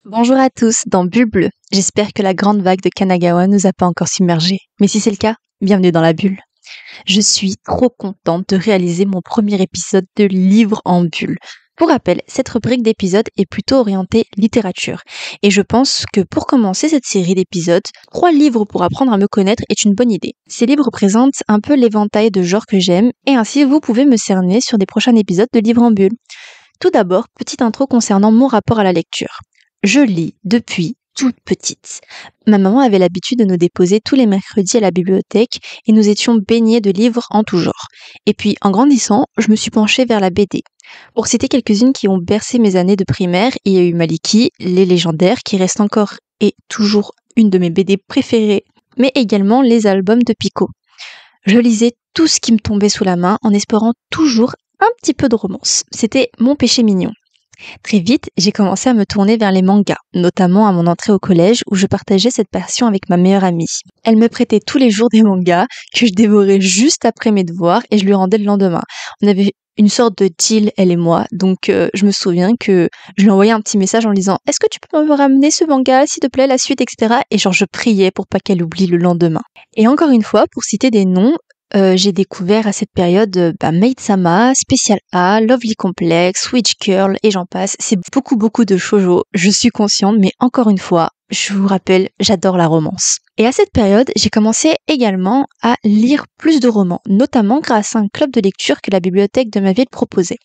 Bonjour à tous dans Bulle Bleue. J'espère que la grande vague de Kanagawa nous a pas encore submergés. Mais si c'est le cas, bienvenue dans la bulle. Je suis trop contente de réaliser mon premier épisode de Livre en Bulle. Pour rappel, cette rubrique d'épisodes est plutôt orientée littérature. Et je pense que pour commencer cette série d'épisodes, 3 livres pour apprendre à me connaître est une bonne idée. Ces livres présentent un peu l'éventail de genres que j'aime, et ainsi vous pouvez me cerner sur des prochains épisodes de Livre en Bulle. Tout d'abord, petite intro concernant mon rapport à la lecture. Je lis depuis toute petite. Ma maman avait l'habitude de nous déposer tous les mercredis à la bibliothèque et nous étions baignés de livres en tout genre. Et puis, en grandissant, je me suis penchée vers la BD. Pour citer quelques-unes qui ont bercé mes années de primaire, il y a eu Maliki, Les Légendaires, qui reste encore et toujours une de mes BD préférées, mais également les albums de Pico. Je lisais tout ce qui me tombait sous la main en espérant toujours un petit peu de romance. C'était mon péché mignon. Très vite, j'ai commencé à me tourner vers les mangas, notamment à mon entrée au collège où je partageais cette passion avec ma meilleure amie. Elle me prêtait tous les jours des mangas que je dévorais juste après mes devoirs et je lui rendais le lendemain. On avait une sorte de deal, elle et moi, donc je me souviens que je lui envoyais un petit message en lui disant « Est-ce que tu peux me ramener ce manga, s'il te plaît, la suite, etc. » Et genre je priais pour pas qu'elle oublie le lendemain. Et encore une fois, pour citer des noms, j'ai découvert à cette période Maid-sama, Special A, Lovely Complex, Witch Girl et j'en passe. C'est beaucoup de shoujo, je suis consciente, mais encore une fois, je vous rappelle, j'adore la romance. Et à cette période, j'ai commencé également à lire plus de romans, notamment grâce à un club de lecture que la bibliothèque de ma ville proposait.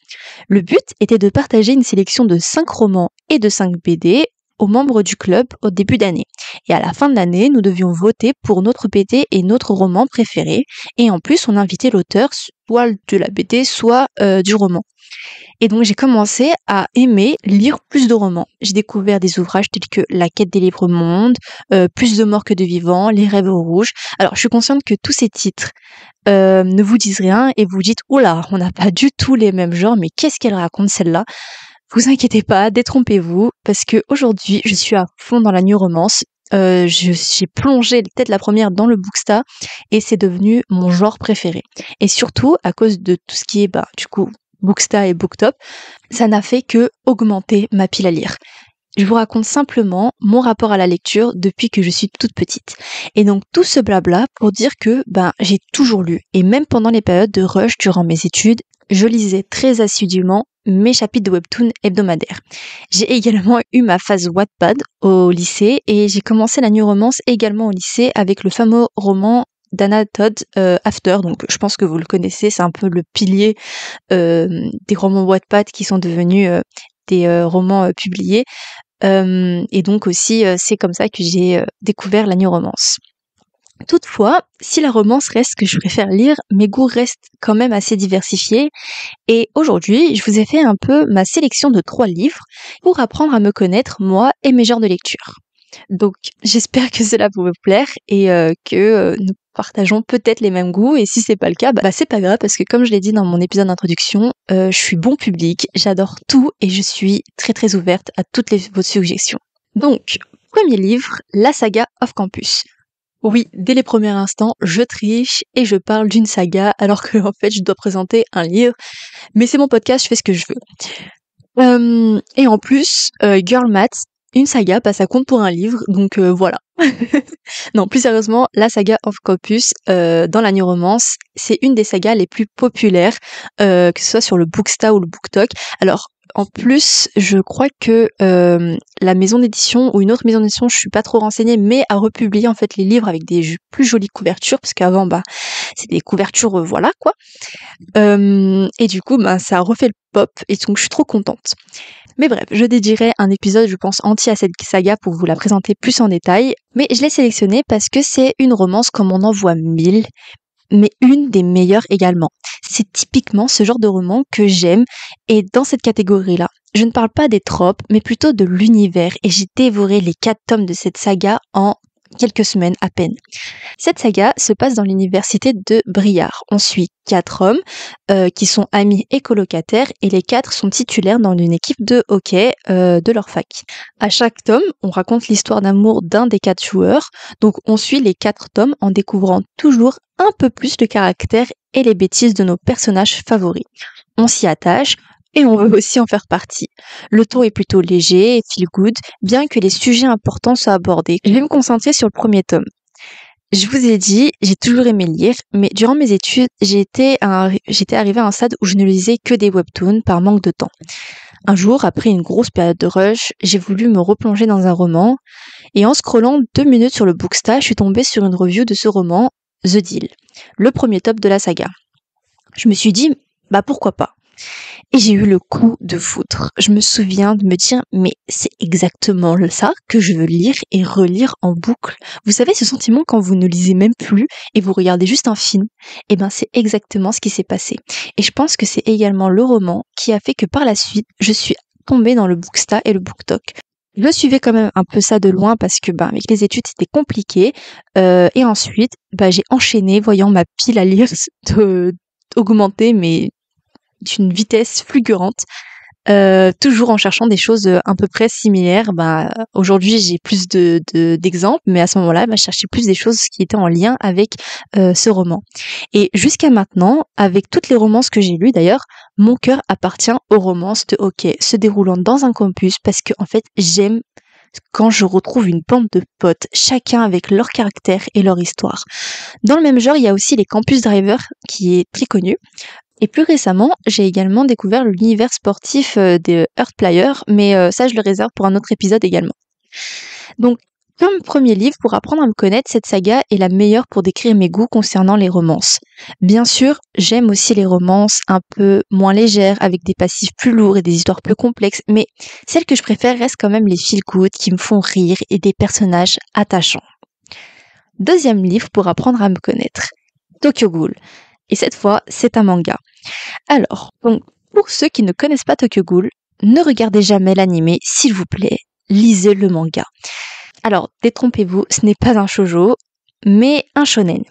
Le but était de partager une sélection de 5 romans et de 5 BD aux membres du club au début d'année. Et à la fin de l'année, nous devions voter pour notre BD et notre roman préféré. Et en plus, on invitait l'auteur soit de la BD, soit du roman. Et donc, j'ai commencé à aimer lire plus de romans. J'ai découvert des ouvrages tels que La quête des livres mondes, Plus de morts que de vivants, Les rêves rouges. Alors, je suis consciente que tous ces titres ne vous disent rien et vous dites « Oula, on n'a pas du tout les mêmes genres, mais qu'est-ce qu'elle raconte celle-là ?» Vous inquiétez pas, détrompez-vous, parce que aujourd'hui, je suis à fond dans la new romance. J'ai plongé tête la première dans le booksta et c'est devenu mon genre préféré. Et surtout, à cause de tout ce qui est, du coup, booksta et booktop, ça n'a fait que augmenter ma pile à lire. Je vous raconte simplement mon rapport à la lecture depuis que je suis toute petite. Et donc tout ce blabla pour dire que j'ai toujours lu. Et même pendant les périodes de rush durant mes études, je lisais très assidûment mes chapitres de webtoon hebdomadaires. J'ai également eu ma phase Wattpad au lycée et j'ai commencé la new romance également au lycée avec le fameux roman d'Anna Todd, After. Donc je pense que vous le connaissez, c'est un peu le pilier des romans Wattpad qui sont devenus des romans publiés. Et donc aussi, c'est comme ça que j'ai découvert la new romance. Toutefois, si la romance reste ce que je préfère lire, mes goûts restent quand même assez diversifiés. Et aujourd'hui, je vous ai fait un peu ma sélection de 3 livres pour apprendre à me connaître, moi et mes genres de lecture. Donc, j'espère que cela vous plaire et que nous partageons peut-être les mêmes goûts. Et si c'est pas le cas, c'est pas grave parce que comme je l'ai dit dans mon épisode d'introduction, je suis bon public, j'adore tout et je suis très ouverte à toutes vos suggestions. Donc, premier livre, la saga Off Campus. Oui, dès les premiers instants, je triche et je parle d'une saga alors que en fait je dois présenter un livre. Mais c'est mon podcast, je fais ce que je veux. Et en plus, Girl Maths, une saga, ça compte pour un livre, donc voilà. Non, plus sérieusement, la saga Off Campus, dans la new romance, c'est une des sagas les plus populaires, que ce soit sur le Booksta ou le BookTok. Alors, en plus, je crois que la maison d'édition ou une autre maison d'édition, je suis pas trop renseignée, mais a republié en fait les livres avec des plus jolies couvertures, parce qu'avant, c'est des couvertures, voilà quoi. Et du coup, ça a refait le pop, et donc je suis trop contente. Mais bref, je dédierai un épisode, je pense, entier à cette saga pour vous la présenter plus en détail. Mais je l'ai sélectionnée parce que c'est une romance comme on en voit 1000, mais une des meilleures également. C'est typiquement ce genre de roman que j'aime, et dans cette catégorie-là, je ne parle pas des tropes, mais plutôt de l'univers, et j'ai dévoré les 4 tomes de cette saga en quelques semaines à peine. Cette saga se passe dans l'université de Briard. On suit 4 hommes qui sont amis et colocataires et les 4 sont titulaires dans une équipe de hockey de leur fac. À chaque tome, on raconte l'histoire d'amour d'un des 4 joueurs. Donc on suit les 4 tomes en découvrant toujours un peu plus le caractère et les bêtises de nos personnages favoris. On s'y attache, et on veut aussi en faire partie. Le ton est plutôt léger et feel good, bien que les sujets importants soient abordés. Je vais me concentrer sur le premier tome. Je vous ai dit, j'ai toujours aimé lire, mais durant mes études, j'étais arrivée à un stade où je ne lisais que des webtoons par manque de temps. Un jour, après une grosse période de rush, j'ai voulu me replonger dans un roman, et en scrollant 2 minutes sur le Booksta, je suis tombée sur une review de ce roman, The Deal, le premier tome de la saga. Je me suis dit, bah pourquoi pas? Et j'ai eu le coup de foudre. Je me souviens de me dire, mais c'est exactement ça que je veux lire et relire en boucle. Vous savez, ce sentiment quand vous ne lisez même plus et vous regardez juste un film, eh ben c'est exactement ce qui s'est passé. Et je pense que c'est également le roman qui a fait que par la suite, je suis tombée dans le Booksta et le BookTok. Je suivais quand même un peu ça de loin parce que avec les études c'était compliqué. Et ensuite, j'ai enchaîné voyant ma pile à lire augmenter, mais d'une vitesse fulgurante, toujours en cherchant des choses à peu près similaires. Aujourd'hui j'ai plus d'exemples, mais à ce moment-là, je cherchais plus des choses qui étaient en lien avec ce roman. Et jusqu'à maintenant, avec toutes les romances que j'ai lues d'ailleurs, mon cœur appartient aux romances de hockey se déroulant dans un campus parce que en fait j'aime quand je retrouve une bande de potes, chacun avec leur caractère et leur histoire. Dans le même genre, il y a aussi les Campus Driver, qui est très connu. Et plus récemment, j'ai également découvert l'univers sportif des Earth Players, mais ça je le réserve pour un autre épisode également. Donc, comme premier livre pour apprendre à me connaître, cette saga est la meilleure pour décrire mes goûts concernant les romances. Bien sûr, j'aime aussi les romances un peu moins légères, avec des passifs plus lourds et des histoires plus complexes, mais celles que je préfère restent quand même les feel-good qui me font rire et des personnages attachants. Deuxième livre pour apprendre à me connaître, Tokyo Ghoul. Et cette fois, c'est un manga. Alors, donc, pour ceux qui ne connaissent pas Tokyo Ghoul, ne regardez jamais l'anime, s'il vous plaît, lisez le manga. Alors, détrompez-vous, ce n'est pas un shoujo, mais un shonen.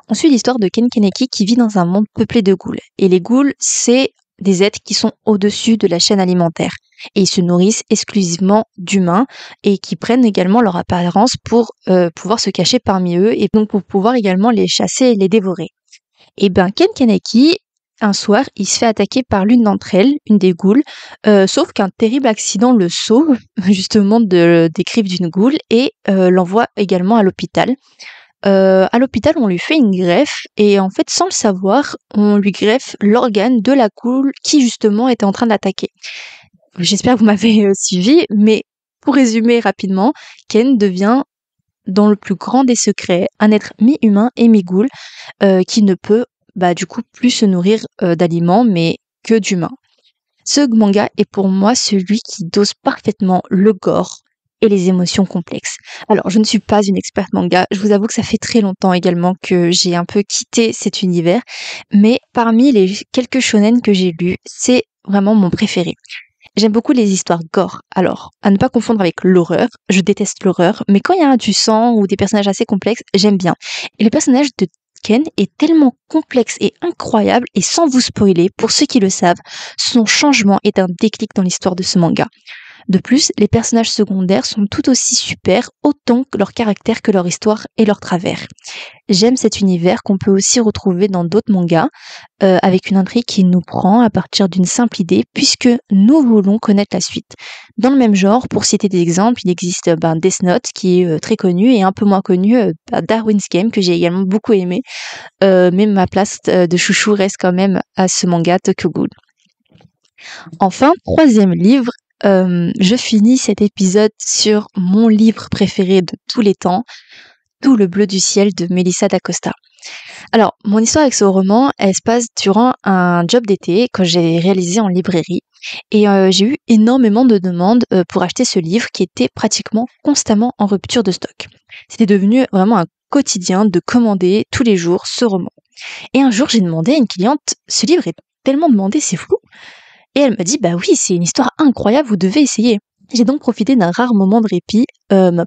On suit l'histoire de Ken Kaneki qui vit dans un monde peuplé de ghouls. Et les ghouls, c'est des êtres qui sont au-dessus de la chaîne alimentaire. Et ils se nourrissent exclusivement d'humains et qui prennent également leur apparence pour pouvoir se cacher parmi eux et donc pour pouvoir également les chasser et les dévorer. Et Ken Kaneki, un soir, il se fait attaquer par l'une d'entre elles, une des ghouls, sauf qu'un terrible accident le sauve, justement, des griffes d'une ghoul et l'envoie également à l'hôpital. À l'hôpital, on lui fait une greffe et en fait, sans le savoir, on lui greffe l'organe de la ghoul qui, justement, était en train d'attaquer. J'espère que vous m'avez suivi, mais pour résumer rapidement, Ken devient, dans le plus grand des secrets, un être mi-humain et mi-ghoul qui ne peut du coup plus se nourrir d'aliments mais que d'humains. Ce manga est pour moi celui qui dose parfaitement le gore et les émotions complexes. Alors je ne suis pas une experte manga, je vous avoue que ça fait très longtemps également que j'ai un peu quitté cet univers, mais parmi les quelques shonen que j'ai lus, c'est vraiment mon préféré. J'aime beaucoup les histoires gore. Alors, à ne pas confondre avec l'horreur, je déteste l'horreur, mais quand il y a du sang ou des personnages assez complexes, j'aime bien. Et le personnage de Ken est tellement complexe et incroyable, et sans vous spoiler, pour ceux qui le savent, son changement est un déclic dans l'histoire de ce manga. De plus, les personnages secondaires sont tout aussi super, autant que leur caractère que leur histoire et leur travers. J'aime cet univers qu'on peut aussi retrouver dans d'autres mangas, avec une intrigue qui nous prend à partir d'une simple idée, puisque nous voulons connaître la suite. Dans le même genre, pour citer des exemples, il existe Death Note, qui est très connu, et un peu moins connu, Darwin's Game, que j'ai également beaucoup aimé, mais ma place de chouchou reste quand même à ce manga Tokyo Ghoul. Enfin, troisième livre, je finis cet épisode sur mon livre préféré de tous les temps, Tout le bleu du ciel de Melissa d'Acosta. Alors, mon histoire avec ce roman, elle se passe durant un job d'été que j'ai réalisé en librairie et j'ai eu énormément de demandes pour acheter ce livre qui était pratiquement constamment en rupture de stock. C'était devenu vraiment un quotidien de commander tous les jours ce roman. Et un jour, j'ai demandé à une cliente, ce livre est tellement demandé, c'est fou. Et elle m'a dit, oui, c'est une histoire incroyable, vous devez essayer. J'ai donc profité d'un rare moment de répit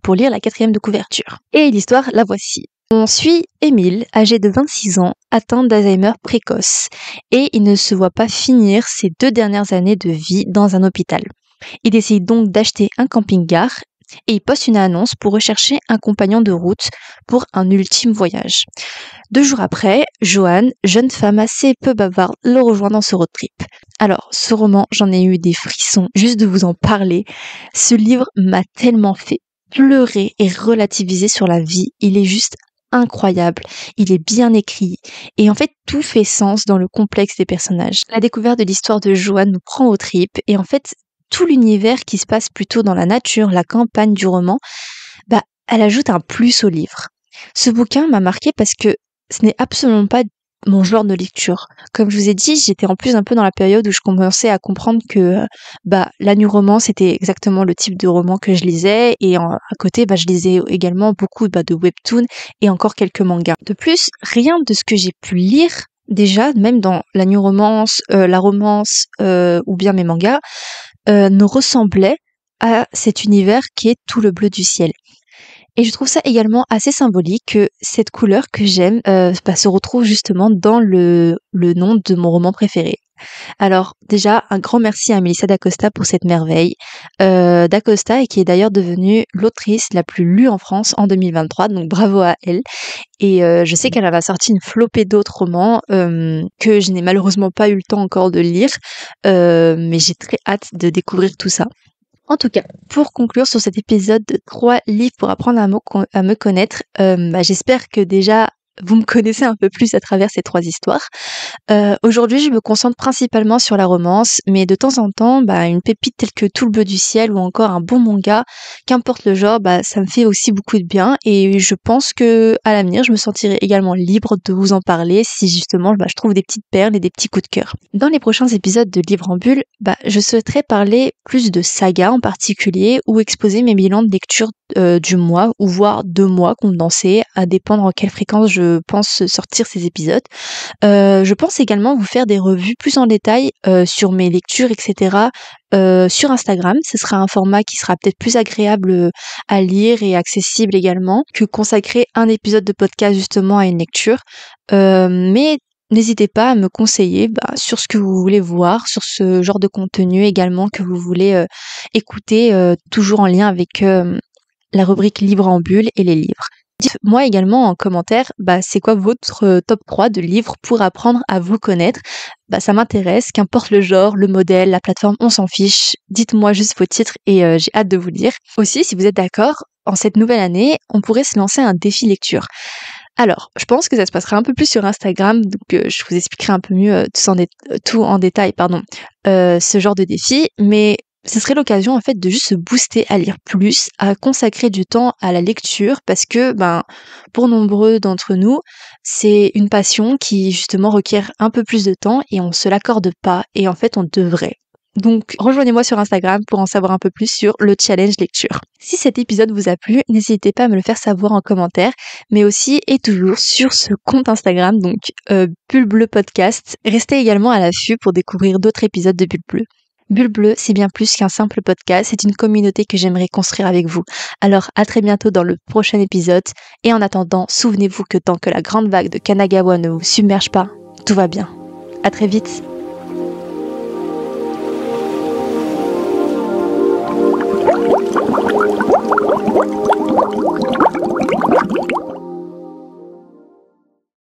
pour lire la 4e de couverture. Et l'histoire, la voici. On suit Émile, âgé de 26 ans, atteint d'Alzheimer précoce, et il ne se voit pas finir ses 2 dernières années de vie dans un hôpital. Il décide donc d'acheter un camping-car, et il poste une annonce pour rechercher un compagnon de route pour un ultime voyage. 2 jours après, Joanne, jeune femme assez peu bavarde, le rejoint dans ce road trip. Alors, ce roman, j'en ai eu des frissons juste de vous en parler. Ce livre m'a tellement fait pleurer et relativiser sur la vie. Il est juste incroyable, il est bien écrit et en fait tout fait sens dans le complexe des personnages. La découverte de l'histoire de Joanne nous prend aux tripes et en fait tout l'univers qui se passe plutôt dans la nature, la campagne du roman, elle ajoute un plus au livre. Ce bouquin m'a marqué parce que ce n'est absolument pas mon genre de lecture. Comme je vous ai dit, j'étais en plus un peu dans la période où je commençais à comprendre que la new romance c'était exactement le type de roman que je lisais et à côté je lisais également beaucoup de webtoons et encore quelques mangas. De plus, rien de ce que j'ai pu lire déjà, même dans la new romance, la romance ou bien mes mangas, ne ressemblait à cet univers qui est tout le bleu du ciel. Et je trouve ça également assez symbolique que cette couleur que j'aime se retrouve justement dans le nom de mon roman préféré. Alors déjà, un grand merci à Melissa d'Acosta pour cette merveille. D'Acosta et qui est d'ailleurs devenue l'autrice la plus lue en France en 2023, donc bravo à elle. Et je sais qu'elle a sorti une flopée d'autres romans que je n'ai malheureusement pas eu le temps encore de lire, mais j'ai très hâte de découvrir tout ça. En tout cas, pour conclure sur cet épisode de 3 livres pour apprendre à me connaître, j'espère que déjà vous me connaissez un peu plus à travers ces 3 histoires. Aujourd'hui, je me concentre principalement sur la romance, mais de temps en temps, une pépite telle que Tout le bleu du ciel ou encore un bon manga, qu'importe le genre, ça me fait aussi beaucoup de bien et je pense que à l'avenir, je me sentirai également libre de vous en parler si justement je trouve des petites perles et des petits coups de cœur. Dans les prochains épisodes de Livre en Bulle, je souhaiterais parler plus de sagas en particulier ou exposer mes bilans de lecture du mois ou voire 2 mois condensés à dépendre en quelle fréquence je pense sortir ces épisodes. Je pense également vous faire des revues plus en détail sur mes lectures, etc. Sur Instagram. Ce sera un format qui sera peut-être plus agréable à lire et accessible également que consacrer un épisode de podcast justement à une lecture. Mais n'hésitez pas à me conseiller sur ce que vous voulez voir, sur ce genre de contenu également que vous voulez écouter, toujours en lien avec la rubrique Livre en Bulle et les livres. Dites-moi également en commentaire, c'est quoi votre top 3 de livres pour apprendre à vous connaître. Ça m'intéresse, qu'importe le genre, le modèle, la plateforme, on s'en fiche. Dites-moi juste vos titres et j'ai hâte de vous lire. Aussi, si vous êtes d'accord, en cette nouvelle année, on pourrait se lancer un défi lecture. Alors, je pense que ça se passera un peu plus sur Instagram, donc je vous expliquerai un peu mieux tout en détail, ce genre de défi, mais ce serait l'occasion en fait de juste se booster à lire plus, à consacrer du temps à la lecture parce que pour nombreux d'entre nous, c'est une passion qui justement requiert un peu plus de temps et on se l'accorde pas et en fait on devrait. Donc rejoignez-moi sur Instagram pour en savoir un peu plus sur le challenge lecture. Si cet épisode vous a plu, n'hésitez pas à me le faire savoir en commentaire, mais aussi et toujours sur ce compte Instagram, donc Bulle Bleue Podcast. Restez également à l'affût pour découvrir d'autres épisodes de Bulle Bleue. Bulle Bleue, c'est bien plus qu'un simple podcast, c'est une communauté que j'aimerais construire avec vous. Alors à très bientôt dans le prochain épisode, et en attendant, souvenez-vous que tant que la grande vague de Kanagawa ne vous submerge pas, tout va bien. À très vite.